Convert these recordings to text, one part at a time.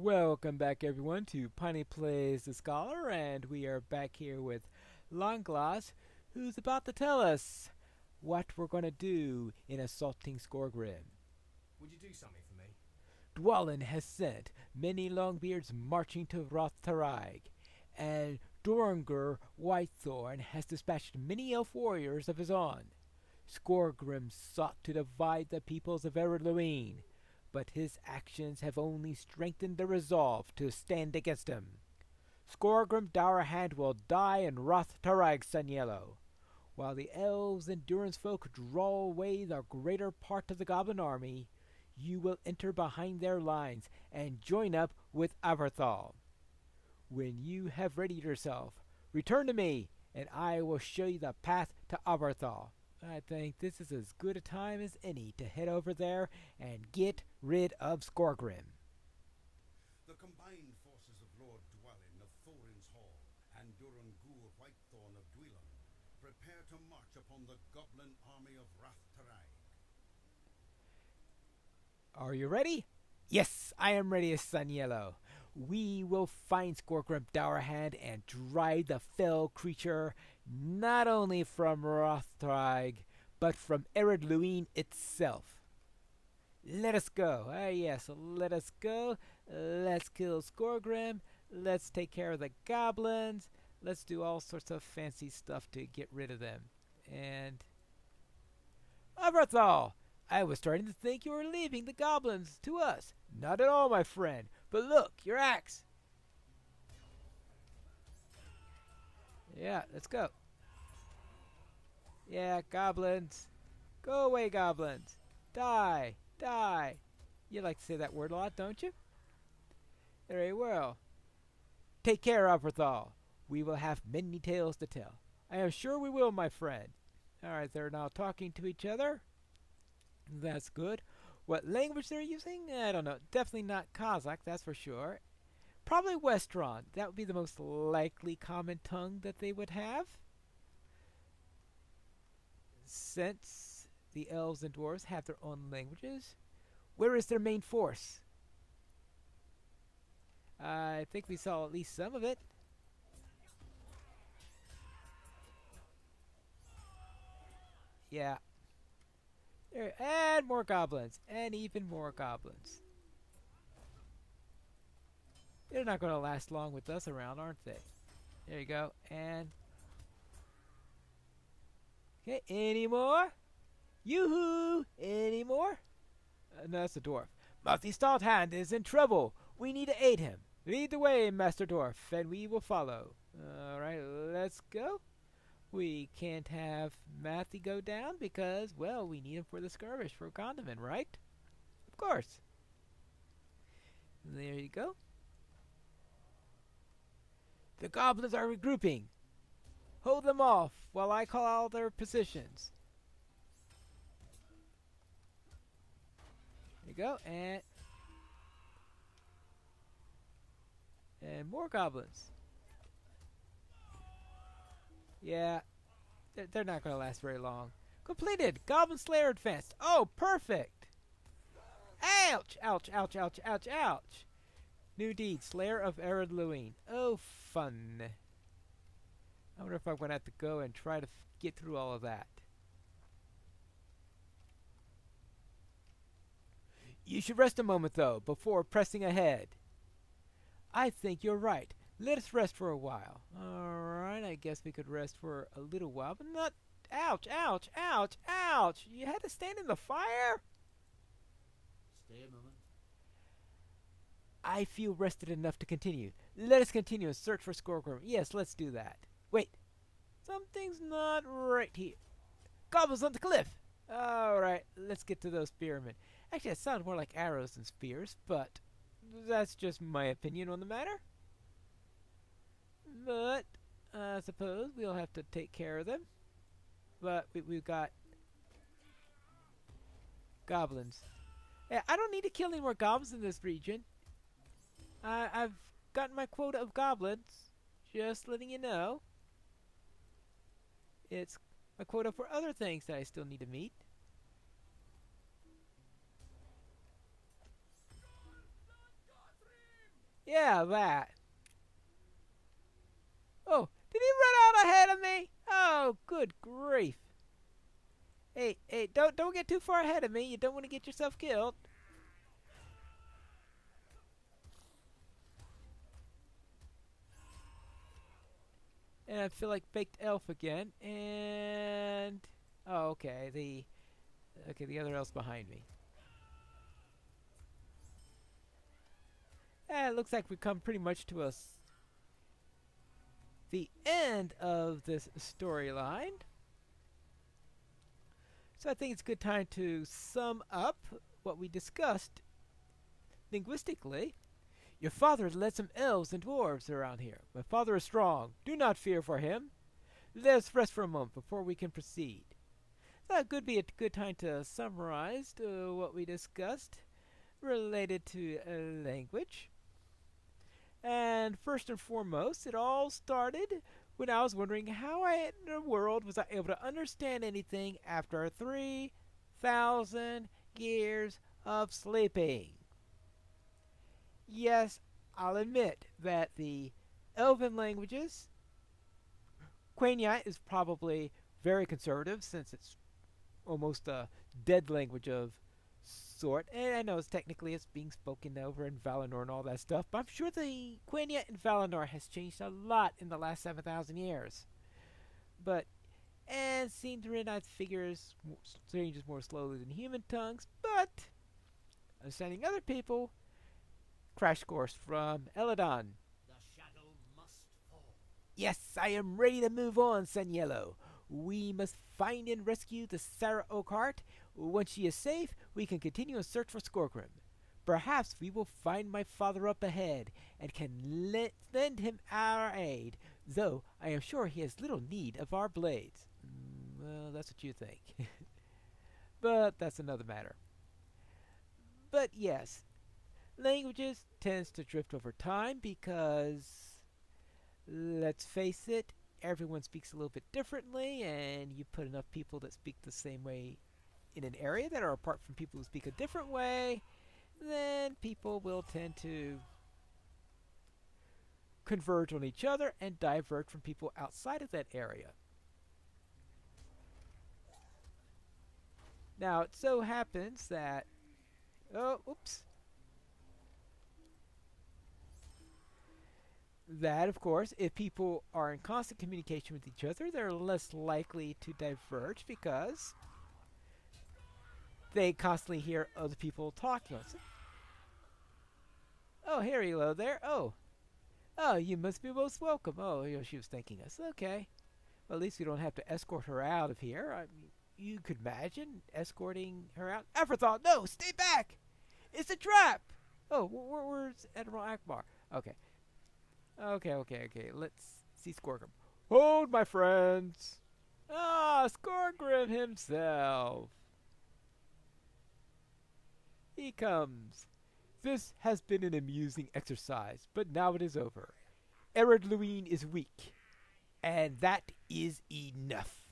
Welcome back, everyone, to Piney Plays the Scholar, and we are back here with Longloss, who's about to tell us what we're going to do in assaulting Skorgrim. Would you do something for me? Dwalin has sent many Longbeards marching to Rath Teraig, and Dorangur Whitethorn has dispatched many elf warriors of his own. Skorgrim sought to divide the peoples of Eredluin, but his actions have only strengthened their resolve to stand against him. Skorgrim Dourhand will die in Rath Teraig, Sunyellow, while the elves and Durin's folk draw away the greater part of the goblin army. You will enter behind their lines and join up with Avarthal. When you have readied yourself, return to me, and I will show you the path to Avarthal. I think this is as good a time as any to head over there and get rid of Skorgrim. The combined forces of Lord Dwalin of Thorin's Hall and Durangur Whitethorn of Dwelin prepare to march upon the goblin army of Rath Teraig. Are you ready? Yes, I am ready, Sunyellow. We will find Skorgrim Dourhand and drive the fell creature not only from Rothtraig, but from Eredluin itself. Let us go. Yes, let us go. Let's kill Skorgrim. Let's take care of the goblins. Let's do all sorts of fancy stuff to get rid of them. And Avarthal, I was starting to think you were leaving the goblins to us. Not at all, my friend. But look, your axe. Yeah, let's go. Yeah, goblins. Go away, goblins. Die. Die. You like to say that word a lot, don't you? Very well. Take care, Avarthal. We will have many tales to tell. I am sure we will, my friend. Alright, they're now talking to each other. That's good. What language they're using? I don't know. Definitely not Kazakh, that's for sure. Probably Westron. That would be the most likely common tongue that they would have. Since the elves and dwarves have their own languages. Where is their main force? I think we saw at least some of it. Yeah. There, and more goblins. And even more goblins. They're not going to last long with us around, aren't they? There you go. And okay, any more? Yoo-hoo! Any more? No, that's a dwarf. Musty Stalthand is in trouble. We need to aid him. Lead the way, Master Dwarf, and we will follow. Alright, let's go. We can't have Matthew go down because, well, we need him for the skirmish for Condiment, right? Of course. There you go. The goblins are regrouping. Hold them off while I call out their positions. There you go, and more goblins. Yeah, they're not going to last very long. Completed! Goblin Slayer advanced. Oh, perfect! Ouch! Ouch, ouch, ouch, ouch, ouch! New deed, Slayer of Eredluin. Oh, fun. I wonder if I'm going to have to go and try to get through all of that. You should rest a moment, though, before pressing ahead. I think you're right. Let us rest for a while. Alright, I guess we could rest for a little while, but not... Ouch, ouch, ouch, ouch! You had to stand in the fire? Stay a moment. I feel rested enough to continue. Let us continue and search for Skorgrim. Yes, let's do that. Wait. Something's not right here. Goblins on the cliff! Alright, let's get to those spearmen. Actually, it sounds more like arrows than spears, but that's just my opinion on the matter. But I suppose we'll have to take care of them. But we've got goblins. Yeah, I don't need to kill any more goblins in this region. I've gotten my quota of goblins. Just letting you know. It's my quota for other things that I still need to meet. Yeah, that. Oh, did he run out ahead of me? Oh, good grief. Hey, don't get too far ahead of me. You don't want to get yourself killed. And I feel like baked elf again. And oh, okay, the other elf's behind me. And it looks like we've come pretty much to the end of this storyline. So I think it's a good time to sum up what we discussed linguistically. Your father led some elves and dwarves around here. My father is strong. Do not fear for him. Let us rest for a moment before we can proceed. That could be a good time to summarize what we discussed related to language. And first and foremost, it all started when I was wondering how in the world was I able to understand anything after 3,000 years of sleeping. Yes, I'll admit that the Elven languages, Quenya is probably very conservative since it's almost a dead language of sort. And I know it's being spoken over in Valinor and all that stuff, but I'm sure the Quenya in Valinor has changed a lot in the last 7,000 years. But and Sindarin I figure changes more slowly than human tongues, but understanding other people. Crash course from Eladon. The shadow must fall. Yes, I am ready to move on, Sun Yellow. We must find and rescue the Sarah Oakhart. Once she is safe, we can continue a search for Skorgrim. Perhaps we will find my father up ahead and can lend him our aid, though I am sure he has little need of our blades. Well, that's what you think. But that's another matter. But yes, languages tends to drift over time because, let's face it, everyone speaks a little bit differently, and you put enough people that speak the same way in an area that are apart from people who speak a different way, then people will tend to converge on each other and divert from people outside of that area. Now, it so happens that... Oh, oops. That, of course, if people are in constant communication with each other, they're less likely to diverge because they constantly hear other people talking. Oh, here you go there. Oh, you must be most welcome. Oh, she was thanking us. Okay. Well, at least we don't have to escort her out of here. I mean, you could imagine escorting her out. Afterthought, no, stay back. It's a trap. Oh, where's Admiral Akbar? Okay. Okay. Let's see Skorgrim. Hold, my friends. Ah, Skorgrim himself. He comes. This has been an amusing exercise, but now it is over. Ered Luin is weak, and that is enough.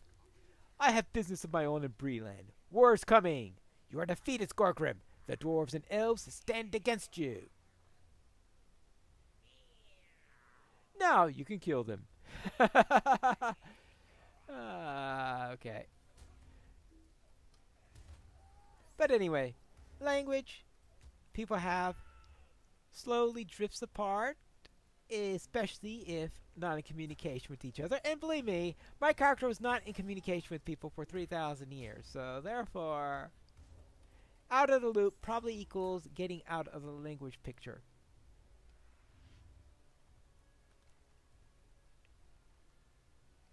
I have business of my own in Breland. War is coming. You are defeated, Skorgrim. The dwarves and elves stand against you. Now you can kill them. Okay. But anyway, language people have slowly drifts apart, especially if not in communication with each other. And believe me, my character was not in communication with people for 3,000 years. So therefore, out of the loop probably equals getting out of the language picture.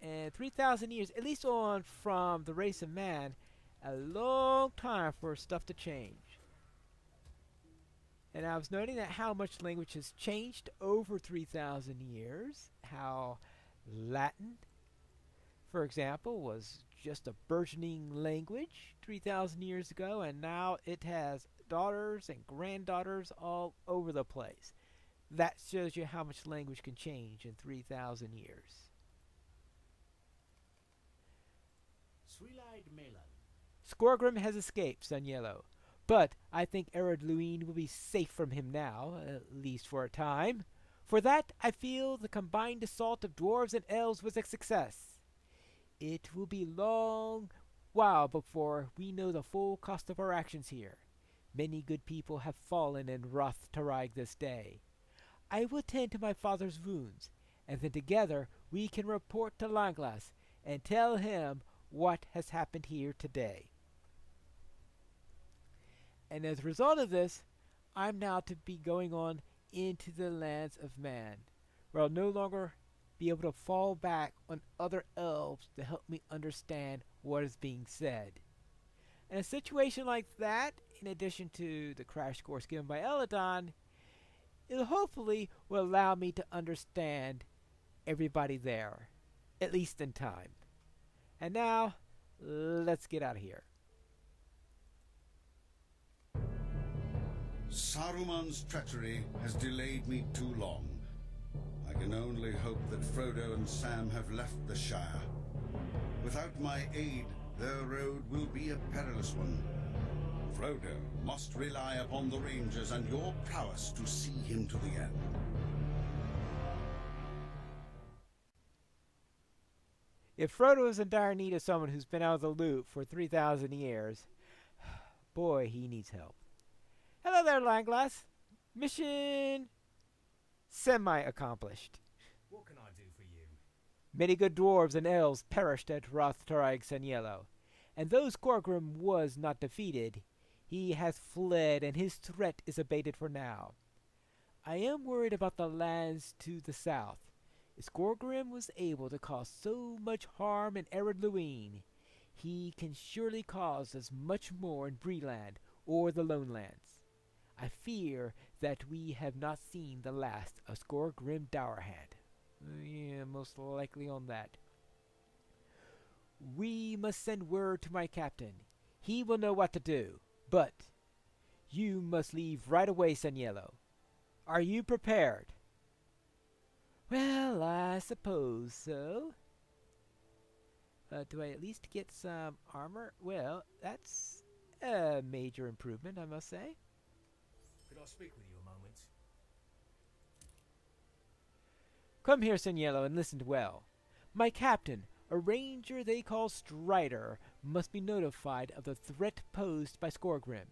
And 3,000 years, at least on from the race of man, a long time for stuff to change. And I was noting that how much language has changed over 3,000 years. How Latin, for example, was just a burgeoning language 3,000 years ago, and now it has daughters and granddaughters all over the place. That shows you how much language can change in 3,000 years. Sweet-eyed Melon. Skorgrim has escaped, Sun Yellow. But I think Ered Luin will be safe from him now, at least for a time. For that, I feel the combined assault of dwarves and elves was a success. It will be long while before we know the full cost of our actions here. Many good people have fallen in Rath Teraig this day. I will tend to my father's wounds, and then together we can report to Langlas and tell him what has happened here today. And as a result of this, I'm now to be going on into the lands of man, where I'll no longer be able to fall back on other elves to help me understand what is being said. In a situation like that, in addition to the crash course given by Eladon, it hopefully will allow me to understand everybody there, at least in time. And now, let's get out of here. Saruman's treachery has delayed me too long. I can only hope that Frodo and Sam have left the Shire. Without my aid, their road will be a perilous one. Frodo must rely upon the Rangers and your prowess to see him to the end. If Frodo is in dire need of someone who's been out of the loop for 3,000 years, boy, he needs help. Hello there, Langlass. Mission semi-accomplished. What can I do for you? Many good dwarves and elves perished at Rath Teraig Sanyelo, and though Skorgrim was not defeated, he has fled and his threat is abated for now. I am worried about the lands to the south. If Skorgrim was able to cause so much harm in Ered Luin, he can surely cause as much more in Breeland or the Lone Lands. I fear that we have not seen the last of Skorgrim Dourhand. Yeah, most likely on that. We must send word to my captain. He will know what to do. But you must leave right away, Sanyelo. Are you prepared? Well, I suppose so. Do I at least get some armor? Well, that's a major improvement, I must say. Could I speak with you a moment? Come here, Sanyelo, and listen well. My captain, a ranger they call Strider, must be notified of the threat posed by Skorgrim.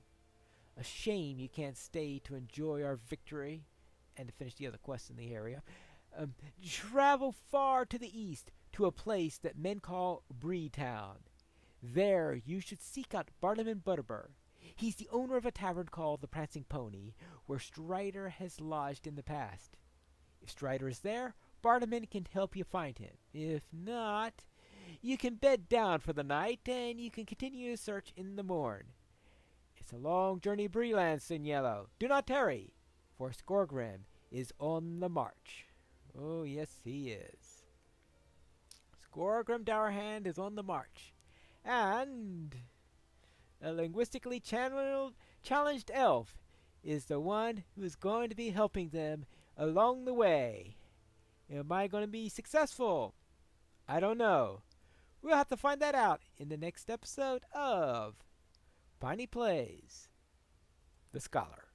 A shame you can't stay to enjoy our victory and to finish the other quests in the area. Travel far to the east to a place that men call Breetown. There you should seek out Bartleman Butterbur. He's the owner of a tavern called the Prancing Pony, where Strider has lodged in the past. If Strider is there, Bartleman can help you find him. If not, you can bed down for the night, and you can continue your search in the morn. It's a long journey to Breeland, Sanyelo. Do not tarry, for Skorgrim is on the march. Oh, yes, he is. Skorgrim Dourhand is on the march. And a linguistically challenged elf is the one who is going to be helping them along the way. Am I going to be successful? I don't know. We'll have to find that out in the next episode of Piney Plays The Scholar.